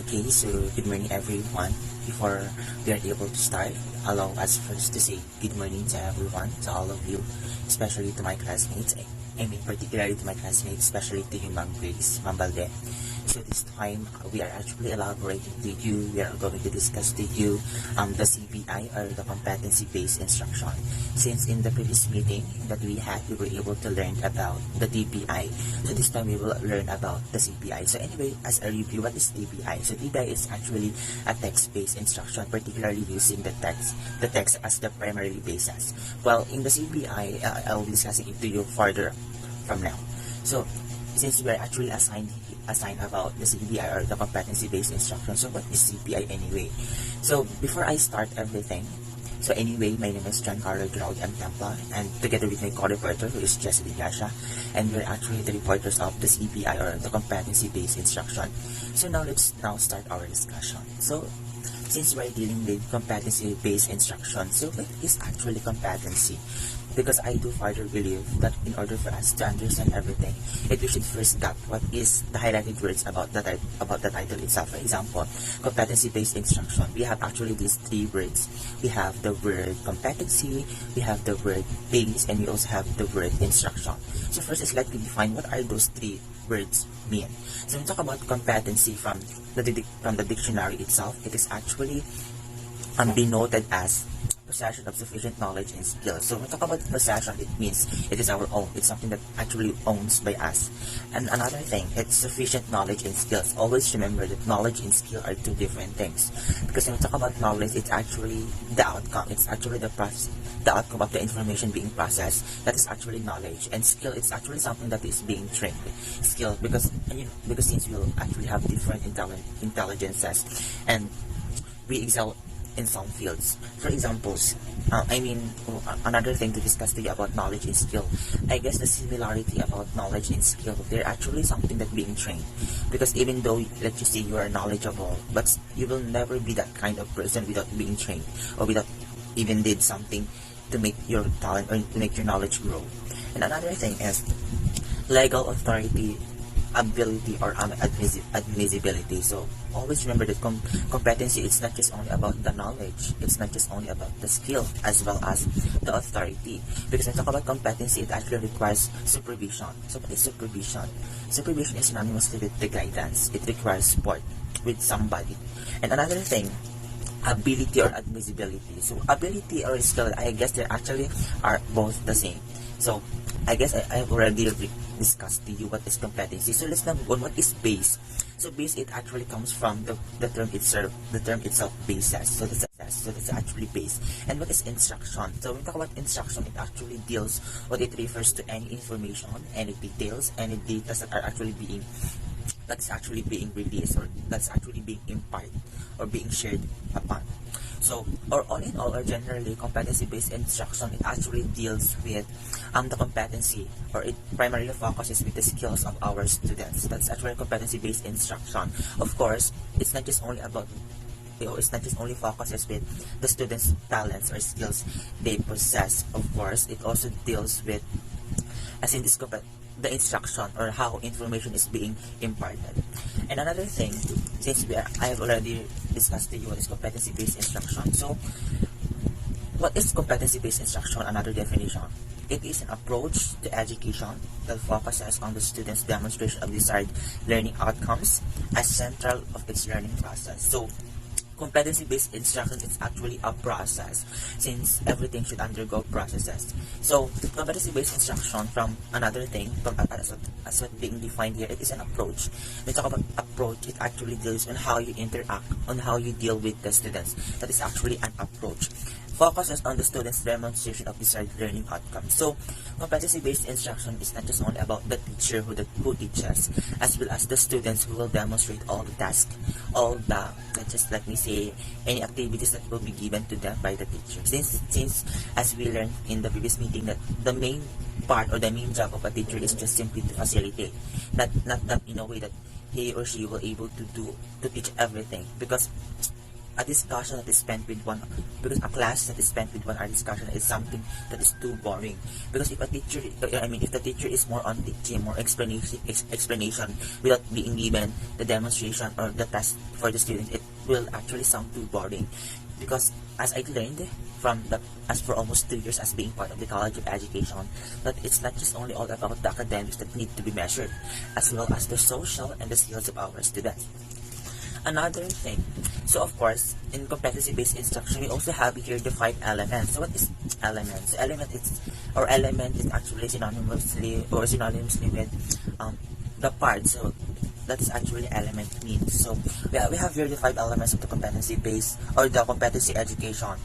Okay, so good morning everyone. Before we are able to start, allow us first to say good morning to everyone, to all of you, especially to my classmates. I mean particularly to my classmates, especially to you, Ma'am Grace, Ma'am Balde. So this time, we are actually elaborating to you, we are going to discuss to you the CPI, or the competency-based instruction. Since in the previous meeting that we had, we were able to learn about the TPI. So this time we will learn about the CPI. So anyway, as a review, what is TPI? So TPI is actually a text-based instruction, particularly using the text as the primary basis. Well, in the CPI, I'll be discussing it to you further from now. So since we are actually assigned about the CPI, or the competency-based instruction, so what is CPI anyway? So before I start everything, so anyway, my name is John Carlo Gerald M. Templa, and together with my co-reporter, who is Jessie Gasha, and we're actually the reporters of the CPI, or the competency-based instruction. So now let's start our discussion. So since we're dealing with competency-based instruction, so what is actually competency? Because I do further believe that in order for us to understand everything, we should first get what is the highlighted words about the title itself. For example, competency-based instruction, we have actually these three words. We have the word competency, we have the word base, and we also have the word instruction. So first is let me define what are those three words mean. So when we talk about competency from the dictionary itself, it is actually denoted as possession of sufficient knowledge and skill. So when we talk about possession, it means it is our own. It's something that actually owns by us. And another thing, it's sufficient knowledge and skills. Always remember that knowledge and skill are two different things. Because when we talk about knowledge, it's actually the outcome. It's actually the outcome of the information being processed. That is actually knowledge. And skill, it's actually something that is being trained. Skill, because since we'll actually have different intelligences, and we excel in some fields. For examples, another thing to discuss to you about knowledge and skill, I guess the similarity about knowledge and skill, they're actually something that being trained. Because even though, let's just say you are knowledgeable, but you will never be that kind of person without being trained, or without even did something to make your talent or to make your knowledge grow. And another thing is legal authority, ability, or admissibility. So always remember that competency, it's not just only about the knowledge, it's not just only about the skill, as well as the authority. Because when we talk about competency, it actually requires supervision. So what is supervision? Supervision is synonymous with the guidance. It requires support with somebody. And another thing, ability or admissibility. So ability or skill, I guess they actually are both the same. So I guess I have already discussed to you what is competency. So let's now move on. What is base? So base, it actually comes from the term itself, basis. So that's actually base. And what is instruction? So when we talk about instruction, it actually deals, what it refers to any information, any details, any data that are actually that's actually being released, or that's actually being imparted or being shared upon. So, or all in all, or generally, competency-based instruction, it actually deals with the competency, or it primarily focuses with the skills of our students. That's actually competency-based instruction. Of course, it's not just only about, it's not just only focuses with the students' talents or skills they possess. Of course, it also deals with, as in this the instruction, or how information is being imparted. And another thing, since I have already discussed to you what is competency-based instruction. So what is competency-based instruction? Another definition, it is an approach to education that focuses on the student's demonstration of desired learning outcomes as central of its learning process. So competency-based instruction is actually a process, since everything should undergo processes. So competency-based instruction, from another thing, as what being defined here, it is an approach. When we talk about approach, it actually deals on how you interact, on how you deal with the students. That is actually an approach. Focuses on the student's demonstration of desired learning outcomes. So competency-based instruction is not just only about the teacher who teaches, as well as the students who will demonstrate all the tasks, all the, let me say, any activities that will be given to them by the teacher. Since as we learned in the previous meeting, that the main part or the main job of a teacher is just simply to facilitate, not in a way that he or she will able to teach everything. Because a discussion that is spent with one, because a class that is spent with 1 hour discussion is something that is too boring. Because if a teacher, if the teacher is more on teaching, more explanation without being given the demonstration or the task for the student, it will actually sound too boring. Because as I learned from the, as for almost 2 years as being part of the College of Education, that it's not just only all about the academics that need to be measured, as well as the social and the skills of our students. Another thing, so of course, in competency-based instruction, we also have here the 5 elements. So what is elements? Element is actually synonymously with the part. So that's actually element means. So we have here the 5 elements of the competency-based or the competency education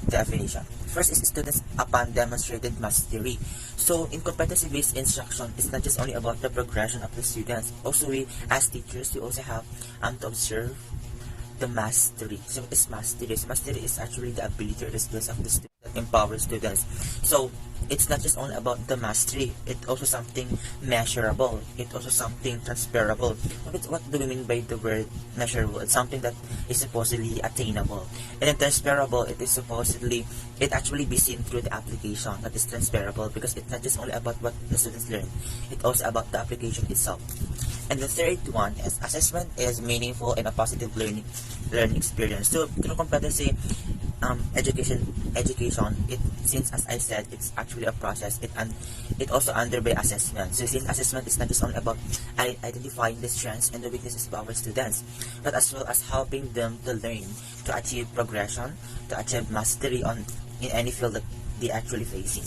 definition. First is students upon demonstrated mastery. So in competency-based instruction, it's not just only about the progression of the students. Also, we as teachers, we also have to observe the mastery. So what is mastery? So mastery is actually the ability or the skills of the student that empowers students. So it's not just only about the mastery, it's also something measurable, it's also something transferable. What do we mean by the word measurable? It's something that is supposedly attainable, and then transferable, it actually be seen through the application. That is transferable because it's not just only about what the students learn, it's also about the application itself. And the third one is assessment is meaningful and a positive learning experience. So through competency education, it, since as I said, it's actually a process, it also underway assessment. So since assessment is not just only about identifying the strengths and the weaknesses of our students, but as well as helping them to learn, to achieve progression, to achieve mastery in any field that they actually facing.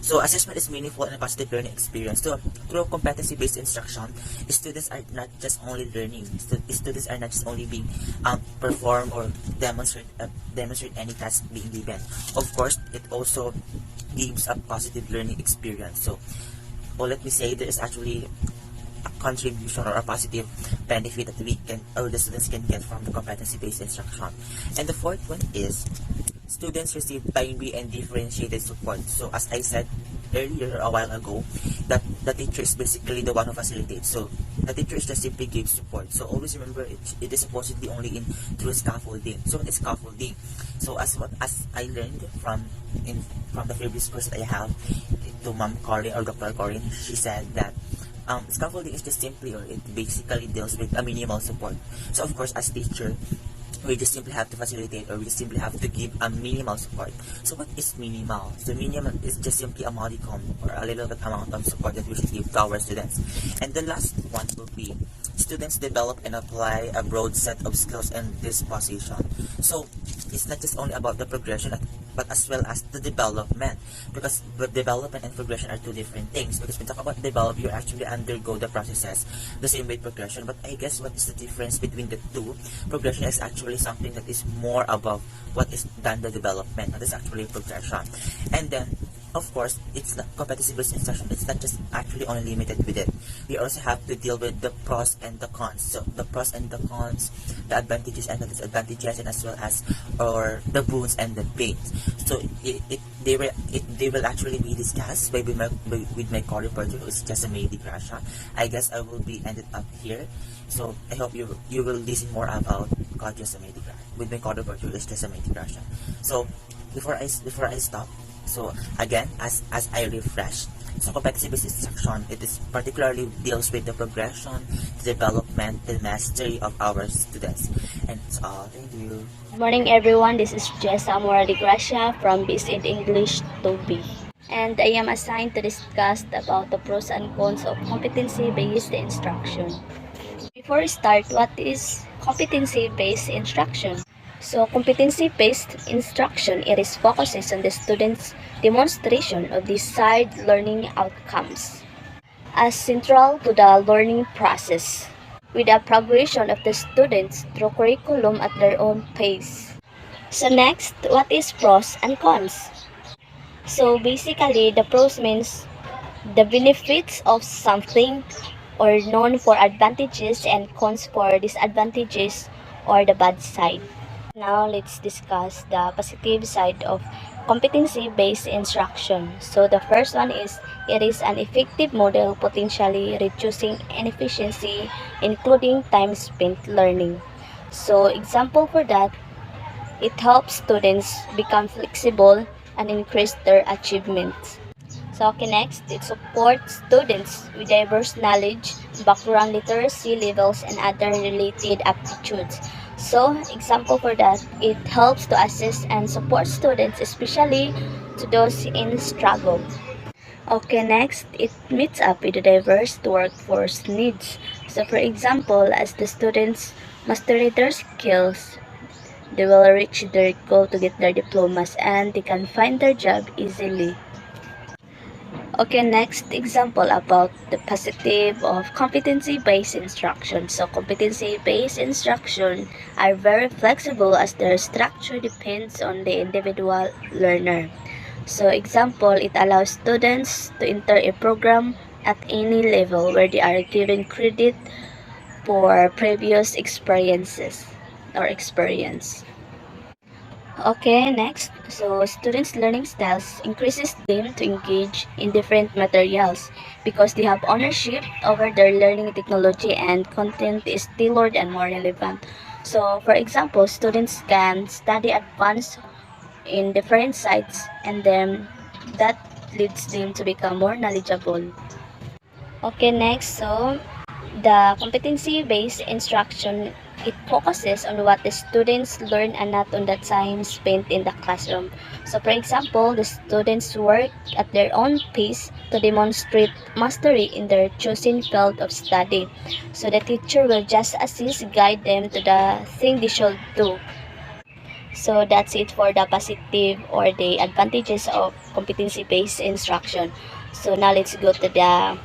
So assessment is meaningful and a positive learning experience. So through competency-based instruction, students are not just only learning. Students are not just only being perform or demonstrate any task being given. Of course, it also gives a positive learning experience. So, or let me say, there is actually a contribution or a positive benefit that we can or the students can get from the competency-based instruction. And the fourth one is students receive timely and differentiated support. So as I said earlier a while ago, that the teacher is basically the one who facilitates. So the teacher is just simply gives support. So always remember it is supposedly only through scaffolding. So what is scaffolding? So as I learned from the previous course that I have to Ma'am Corin or Dr. Corin, she said that scaffolding is just simply, or it basically deals with a minimal support. So of course, as teacher, we just simply have to facilitate, or we just simply have to give a minimal support. So what is minimal? So minimal is just simply a modicum or a little bit amount of support that we should give to our students. And the last one will be students develop and apply a broad set of skills and disposition. So it's not just only about the progression, but as well as the development, because the development and progression are two different things. Because when we talk about develop, you actually undergo the processes the same way progression, but I guess what is the difference between the two? Progression is actually something that is more above what is done the development. That is actually progression. And then of course, it's not competency-based instruction. It's not just actually only limited with it. We also have to deal with the pros and the cons. So the pros and the cons, the advantages and the disadvantages, and as well as or the boons and the pains. So they will actually be discussed with my co-reporter, who is Jessamay Di Gracia. I guess I will be ended up here. So I hope you will listen more about Jessamay Di Gracia with my co-reporter, who is Jessamay Di Gracia. So before I stop. So again, as I refresh, so competency-based instruction, it is particularly deals with the progression, the development, the mastery of our students. And that's all. Thank you. Good morning, everyone. This is Jessa Moradi Gracia from BSID English 2B. And I am assigned to discuss about the pros and cons of competency-based instruction. Before we start, what is competency-based instruction? So, competency-based instruction, it is focuses on the student's demonstration of desired learning outcomes as central to the learning process, with the progression of the students through curriculum at their own pace. So next, what is pros and cons? So basically, the pros means the benefits of something or known for advantages, and cons for disadvantages or the bad side. Now let's discuss the positive side of competency-based instruction. So the first one is it is an effective model potentially reducing inefficiency, including time spent learning. So example for that, It helps students become flexible and increase their achievements. So okay, next, it supports students with diverse knowledge, background literacy levels, and other related aptitudes. So, example for that, it helps to assist and support students, especially to those in struggle. Okay, next, it meets up with the diverse workforce needs. So, for example, as the students master their skills, they will reach their goal to get their diplomas and they can find their job easily. Okay, next example about the positive of competency-based instruction. So, competency-based instruction are very flexible as their structure depends on the individual learner. So, example, it allows students to enter a program at any level where they are given credit for previous experiences or experience. Okay, next. So, students' learning styles increases them to engage in different materials because they have ownership over their learning technology and content is tailored and more relevant. So, for example, students can study advanced in different sites and then that leads them to become more knowledgeable. Okay, next. So, the competency-based instruction, it focuses on what the students learn and not on the time spent in the classroom. So for example, the students work at their own pace to demonstrate mastery in their chosen field of study. So the teacher will just assist, guide them to the thing they should do. So that's it for the positive or the advantages of competency-based instruction. So now let's go to the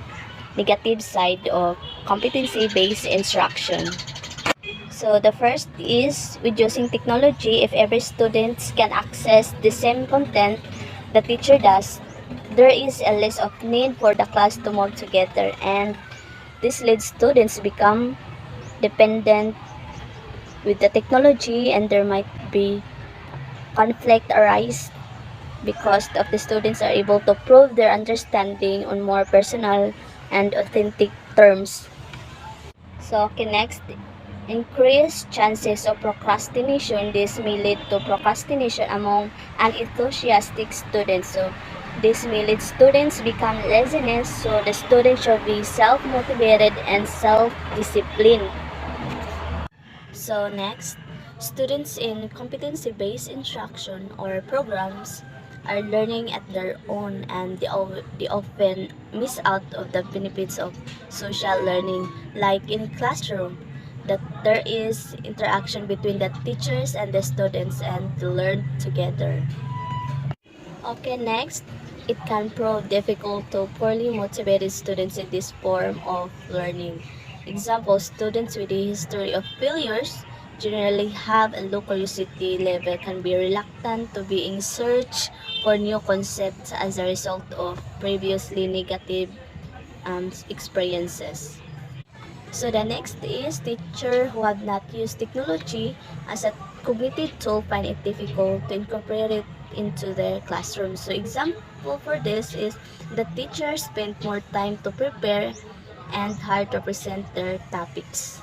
negative side of competency-based instruction. So the first is with using technology, if every student can access the same content the teacher does, there is a less of need for the class to move together and this leads students to become dependent with the technology and there might be conflict arise because of the students are able to prove their understanding on more personal and authentic terms. So, okay, next, increased chances of procrastination. This may lead to procrastination among unenthusiastic students. So, this may lead students become laziness. So, the students should be self-motivated and self-disciplined. So, next, students in competency-based instruction or programs are learning at their own and they often miss out of the benefits of social learning like in classroom that there is interaction between the teachers and the students and to learn together. Okay, next, it can prove difficult to poorly motivated students in this form of learning. Example, students with a history of failures generally have a low curiosity level, can be reluctant to be in search for new concepts as a result of previously negative experiences. So the next is teacher who have not used technology as a cognitive tool find it difficult to incorporate it into their classroom. So example for this is the teacher spent more time to prepare and hard to present their topics.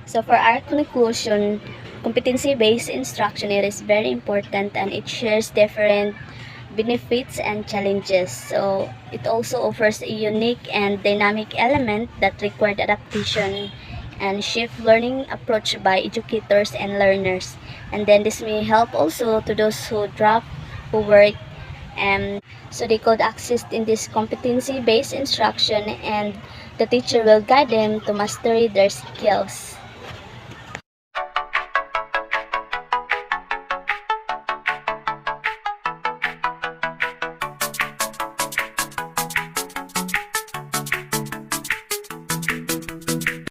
So for our conclusion, competency-based instruction, it is very important and it shares different benefits and challenges. So it also offers a unique and dynamic element that required adaptation and shift learning approach by educators and learners. And then this may help also to those who drop, who work, and so they could access in this competency-based instruction and the teacher will guide them to master their skills.